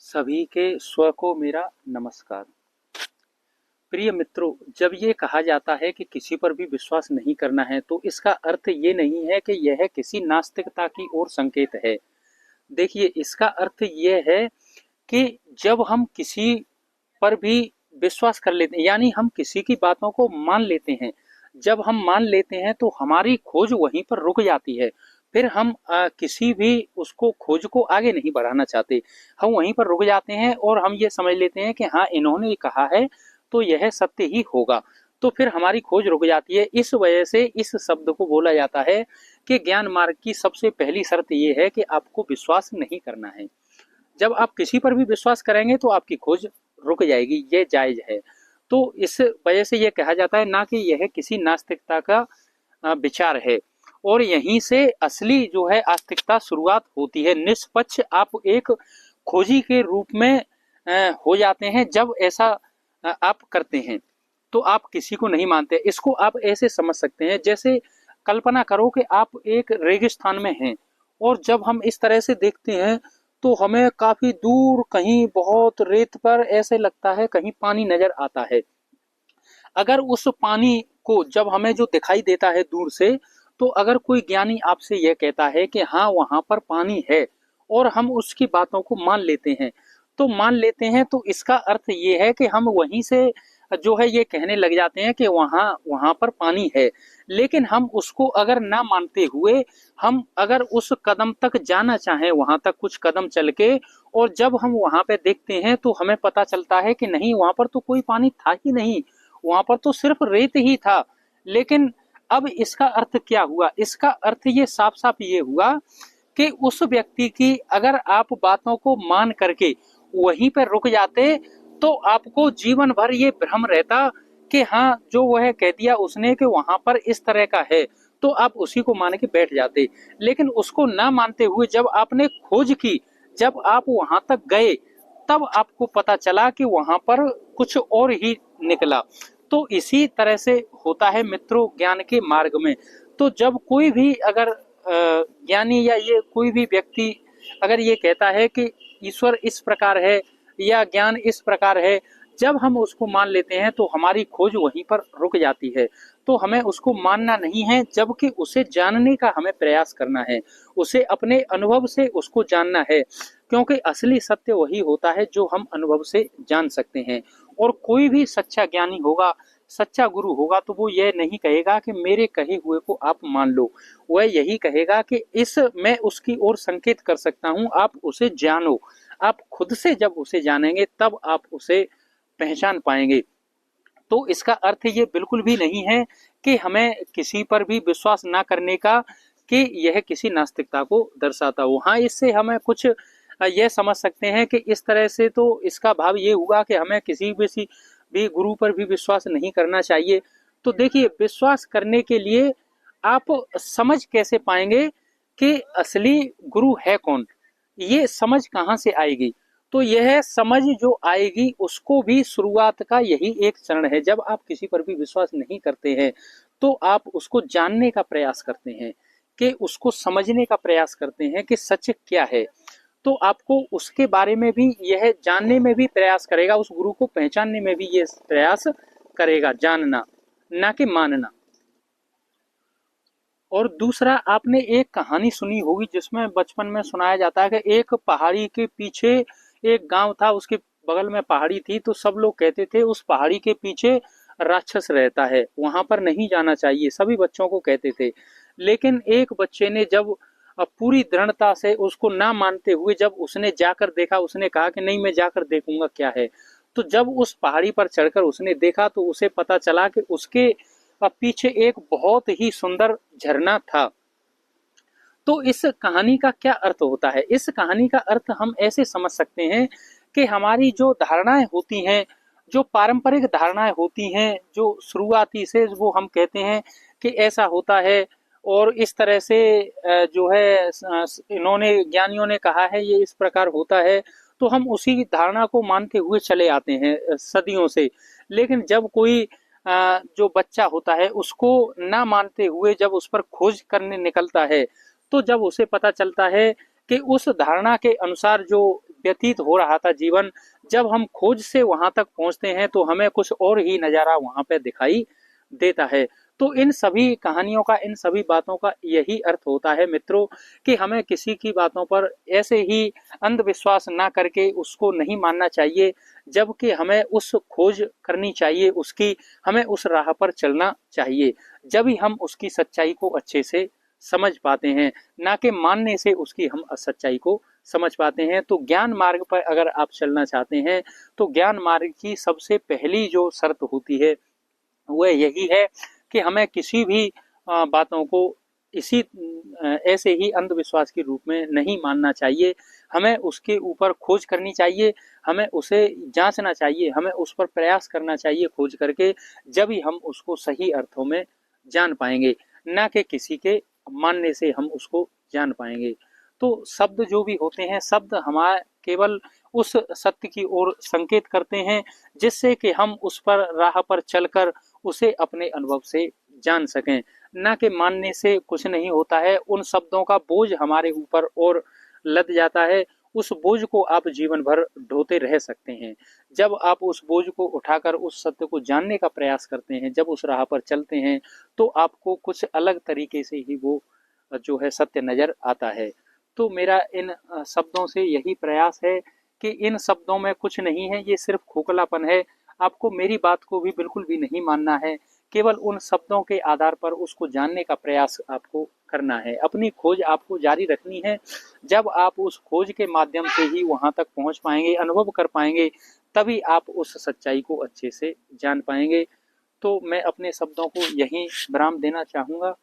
सभी के स्व को मेरा नमस्कार। प्रिय मित्रों, जब ये कहा जाता है कि किसी पर भी विश्वास नहीं करना है तो इसका अर्थ ये नहीं है कि यह किसी नास्तिकता की ओर संकेत है। देखिए, इसका अर्थ ये है कि जब हम किसी पर भी विश्वास कर लेते हैं, यानी हम किसी की बातों को मान लेते हैं। जब हम मान लेते हैं तो हमारी खोज वहीं पर रुक जाती है। फिर हम किसी भी उसको खोज को आगे नहीं बढ़ाना चाहते। हम वहीं पर रुक जाते हैं और हम ये समझ लेते हैं कि हाँ, इन्होंने कहा है तो यह सत्य ही होगा। तो फिर हमारी खोज रुक जाती है। इस वजह से इस शब्द को बोला जाता है कि ज्ञान मार्ग की सबसे पहली शर्त यह है कि आपको विश्वास नहीं करना है। जब आप किसी पर भी विश्वास करेंगे तो आपकी खोज रुक जाएगी, ये जायज है। तो इस वजह से यह कहा जाता है ना कि यह किसी नास्तिकता का विचार है। और यहीं से असली जो है आस्तिकता शुरुआत होती है। निष्पक्ष आप एक खोजी के रूप में हो जाते हैं। जब ऐसा आप करते हैं तो आप किसी को नहीं मानते। इसको आप ऐसे समझ सकते हैं, जैसे कल्पना करो कि आप एक रेगिस्तान में हैं और जब हम इस तरह से देखते हैं तो हमें काफी दूर कहीं बहुत रेत पर ऐसे लगता है कहीं पानी नजर आता है। अगर उस पानी को जब हमें जो दिखाई देता है दूर से, तो अगर कोई ज्ञानी आपसे यह कहता है कि हाँ, वहां पर पानी है और हम उसकी बातों को मान लेते हैं, तो मान लेते हैं तो इसका अर्थ ये है कि हम वहीं से जो है ये कहने लग जाते हैं कि वहां वहां पर पानी है। लेकिन हम उसको अगर ना मानते हुए हम अगर उस कदम तक जाना चाहें, वहां तक कुछ कदम चल के, और जब हम वहां पे देखते हैं तो हमें पता चलता है कि नहीं, वहां पर तो कोई पानी था ही नहीं, वहां पर तो सिर्फ रेत ही था। लेकिन अब इसका अर्थ क्या हुआ? इसका अर्थ ये साफ साफ ये हुआ कि उस व्यक्ति की अगर आप बातों को मान करके वहीं पर रुक जाते तो आपको जीवन भर ये भ्रम रहता कि हाँ, जो वह कह दिया उसने कि वहां पर इस तरह का है, तो आप उसी को मान के बैठ जाते। लेकिन उसको ना मानते हुए जब आपने खोज की, जब आप वहां तक गए, तब आपको पता चला कि वहां पर कुछ और ही निकला। तो इसी तरह से होता है मित्रों ज्ञान के मार्ग में। तो जब कोई भी अगर ज्ञानी या ये कोई भी व्यक्ति अगर ये कहता है कि ईश्वर इस प्रकार है या ज्ञान इस प्रकार है, जब हम उसको मान लेते हैं तो हमारी खोज वहीं पर रुक जाती है। तो हमें उसको मानना नहीं है, जबकि उसे जानने का हमें प्रयास करना है, उसे अपने अनुभव से उसको जानना है। क्योंकि असली सत्य वही होता है जो हम अनुभव से जान सकते हैं। और कोई भी सच्चा ज्ञानी होगा, सच्चा गुरु होगा, तो वो ये नहीं कहेगा कि मेरे कहे हुए को आप मान लो। वह यही कहेगा कि इस मैं उसकी ओर संकेत कर सकता हूं, आप उसे जानो। आप खुद से जब उसे जानेंगे तब आप उसे पहचान पाएंगे। तो इसका अर्थ ये बिल्कुल भी नहीं है कि हमें किसी पर भी विश्वास ना करने का, कि यह किसी नास्तिकता को दर्शाता हो। हाँ, इससे हमें कुछ यह समझ सकते हैं कि इस तरह से तो इसका भाव ये हुआ कि हमें किसी भी गुरु पर भी विश्वास नहीं करना चाहिए। तो देखिए, विश्वास करने के लिए आप समझ कैसे पाएंगे कि असली गुरु है कौन? ये समझ कहाँ से आएगी? तो यह समझ जो आएगी उसको भी शुरुआत का यही एक चरण है। जब आप किसी पर भी विश्वास नहीं करते हैं तो आप उसको जानने का प्रयास करते हैं, कि उसको समझने का प्रयास करते हैं कि सच क्या है। तो आपको उसके बारे में भी यह जानने में भी प्रयास करेगा, उस गुरु को पहचानने में भी यह प्रयास करेगा, जानना ना कि मानना। और दूसरा, आपने एक कहानी सुनी होगी जिसमें बचपन में सुनाया जाता है कि एक पहाड़ी के पीछे एक गांव था, उसके बगल में पहाड़ी थी, तो सब लोग कहते थे उस पहाड़ी के पीछे राक्षस रहता है, वहां पर नहीं जाना चाहिए, सभी बच्चों को कहते थे। लेकिन एक बच्चे ने जब पूरी दृढ़ता से उसको ना मानते हुए जब उसने जाकर देखा, उसने कहा कि नहीं, मैं जाकर देखूंगा क्या है। तो जब उस पहाड़ी पर चढ़कर उसने देखा तो उसे पता चला कि उसके पीछे एक बहुत ही सुंदर झरना था। तो इस कहानी का क्या अर्थ होता है? इस कहानी का अर्थ हम ऐसे समझ सकते हैं कि हमारी जो धारणाएं होती हैं, जो पारंपरिक धारणाएं होती हैं, जो शुरुआती से वो हम कहते हैं कि ऐसा होता है और इस तरह से जो है इन्होंने ज्ञानियों ने कहा है ये इस प्रकार होता है, तो हम उसी धारणा को मानते हुए चले आते हैं सदियों से। लेकिन जब कोई जो बच्चा होता है उसको ना मानते हुए जब उस पर खोज करने निकलता है, तो जब उसे पता चलता है कि उस धारणा के अनुसार जो व्यतीत हो रहा था जीवन, जब हम खोज से वहां तक पहुंचते हैं तो हमें कुछ और ही नजारा वहां पे दिखाई देता है। तो इन सभी कहानियों का, इन सभी बातों का यही अर्थ होता है मित्रों, कि हमें किसी की बातों पर ऐसे ही अंधविश्वास ना करके उसको नहीं मानना चाहिए, जबकि हमें उस खोज करनी चाहिए उसकी, हमें उस राह पर चलना चाहिए। जब ही हम उसकी सच्चाई को अच्छे से समझ पाते हैं, ना कि मानने से उसकी हम सच्चाई को समझ पाते हैं। तो ज्ञान मार्ग पर अगर आप चलना चाहते हैं तो ज्ञान मार्ग की सबसे पहली जो शर्त होती है वह यही है कि हमें किसी भी बातों को इसी ऐसे ही अंधविश्वास के रूप में नहीं मानना चाहिए। हमें उसके ऊपर खोज करनी चाहिए, हमें उसे जांचना चाहिए, हमें उस पर प्रयास करना चाहिए खोज करके, जब ही हम उसको सही अर्थों में जान पाएंगे, ना कि किसी के मानने से हम उसको जान पाएंगे। तो शब्द जो भी होते हैं, शब्द हमारा केवल उस सत्य की ओर संकेत करते हैं जिससे कि हम उस पर राह पर चलकर उसे अपने अनुभव से जान सकें, ना कि मानने से कुछ नहीं होता है। उन शब्दों का बोझ हमारे ऊपर और लद जाता है, उस बोझ को आप जीवन भर ढोते रह सकते हैं। जब आप उस बोझ को उठाकर उस सत्य को जानने का प्रयास करते हैं, जब उस राह पर चलते हैं, तो आपको कुछ अलग तरीके से ही वो जो है सत्य नजर आता है। तो मेरा इन शब्दों से यही प्रयास है कि इन शब्दों में कुछ नहीं है, ये सिर्फ खोखलापन है। आपको मेरी बात को भी बिल्कुल भी नहीं मानना है, केवल उन शब्दों के आधार पर उसको जानने का प्रयास आपको करना है। अपनी खोज आपको जारी रखनी है। जब आप उस खोज के माध्यम से ही वहां तक पहुंच पाएंगे, अनुभव कर पाएंगे, तभी आप उस सच्चाई को अच्छे से जान पाएंगे। तो मैं अपने शब्दों को यहीं विराम देना चाहूंगा।